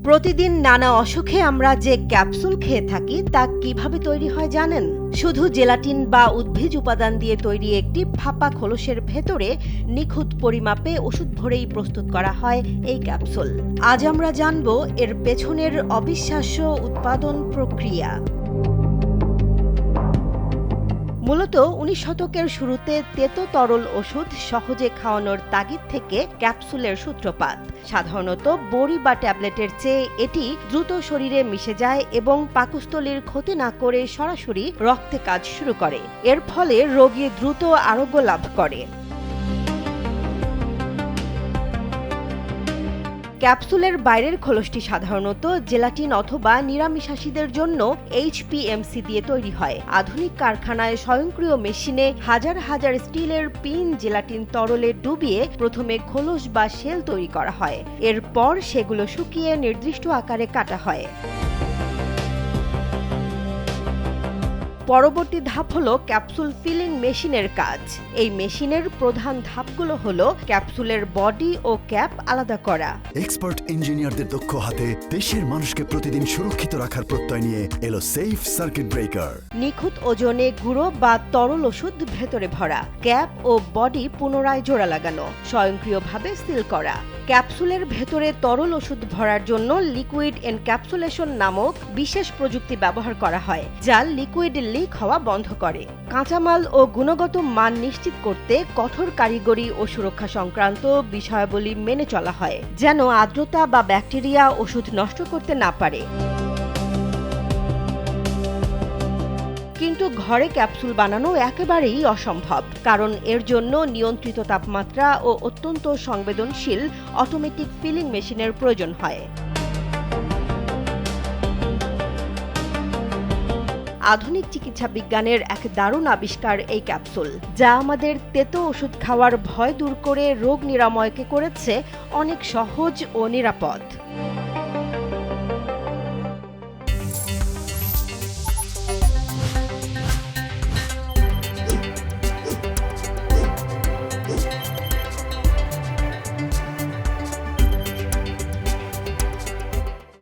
প্রতিদিন নানা অসুখে আমরা যে ক্যাপসুল খেয়ে থাকি তা কিভাবে তৈরি হয় জানেন? শুধু জেলাটিন বা উদ্ভিজ উপাদান দিয়ে তৈরি একটি ফাঁপা খোলসের ভেতরে নিখুঁত পরিমাপে ওষুধ ভরেই প্রস্তুত করা হয় এই ক্যাপসুল। আজ আমরা জানব এর পেছনের অবিশ্বাস্য উৎপাদন প্রক্রিয়া। মূলত ১৯ শতকের শুরুতে তেতো তরল ওষুধ সহজে খাওয়ানোর তাগিদ থেকে ক্যাপসুলের সূত্রপাত। সাধারণত বড়ি বা ট্যাবলেটের চেয়ে এটি দ্রুত শরীরে মিশে যায় এবং পাকস্থলীর ক্ষতি না করে সরাসরি রক্তে কাজ শুরু করে। এর ফলে রোগী দ্রুত আরোগ্য লাভ করে। ক্যাপসুলের বাইরের খোলসটি সাধারণত জেলাটিন অথবা নিরামিষাশীদের জন্য HPMC দিয়ে তৈরি হয়। আধুনিক কারখানায় স্বয়ংক্রিয় মেশিনে হাজার হাজার স্টিলের পিন জেলাটিন তরলে ডুবিয়ে প্রথমে খোলস বা শেল তৈরি করা হয়। এরপর সেগুলো শুকিয়ে নির্দিষ্ট আকারে কাটা হয়। পরবর্তী ধাপ হলো ক্যাপসুল ফিলিং মেশিনের কাজ। এই মেশিনের প্রধান ধাপগুলো হলো ক্যাপসুলের বডি ও ক্যাপ আলাদা করা। এক্সপার্ট ইঞ্জিনিয়ারদের দক্ষ হাতে দেশের মানুষকে প্রতিদিন সুরক্ষিত রাখার প্রত্যয় নিয়ে এলো সেফ সার্কিট ব্রেকার। নিখুঁত ওজনে গুঁড়ো বা তরল ওষুধ ভেতরে ভরা, ক্যাপ ও বডি পুনরায় জোড়া লাগানো, স্বয়ংক্রিয়ভাবে সিল করা। ক্যাপসুলের ভেতরে তরল ওষুধ ভরার জন্য লিকুইড এনক্যাপসুলেশন নামক বিশেষ প্রযুক্তি ব্যবহার করা হয়, যা লিকুইড লিক হওয়া বন্ধ করে। কাঁচামাল ও গুণগত মান নিশ্চিত করতে কঠোর কারিগরি ও সুরক্ষা সংক্রান্ত বিষয়াবলী মেনে চলা হয়, যেন আর্দ্রতা বা ব্যাকটেরিয়া ওষুধ নষ্ট করতে না পারে। কিন্তু ঘরে ক্যাপসুল বানানো একেবারেই অসম্ভব, কারণ এর জন্য নিয়ন্ত্রিত তাপমাত্রা ও অত্যন্ত সংবেদনশীল অটোমেটিক ফিলিং মেশিনের প্রয়োজন হয়। আধুনিক চিকিৎসা বিজ্ঞানের এক দারুণ আবিষ্কার এই ক্যাপসুল, যা আমাদের তেতো ওষুধ খাওয়ার ভয় দূর করে রোগ নিরাময়কে করেছে অনেক সহজ ও নিরাপদ।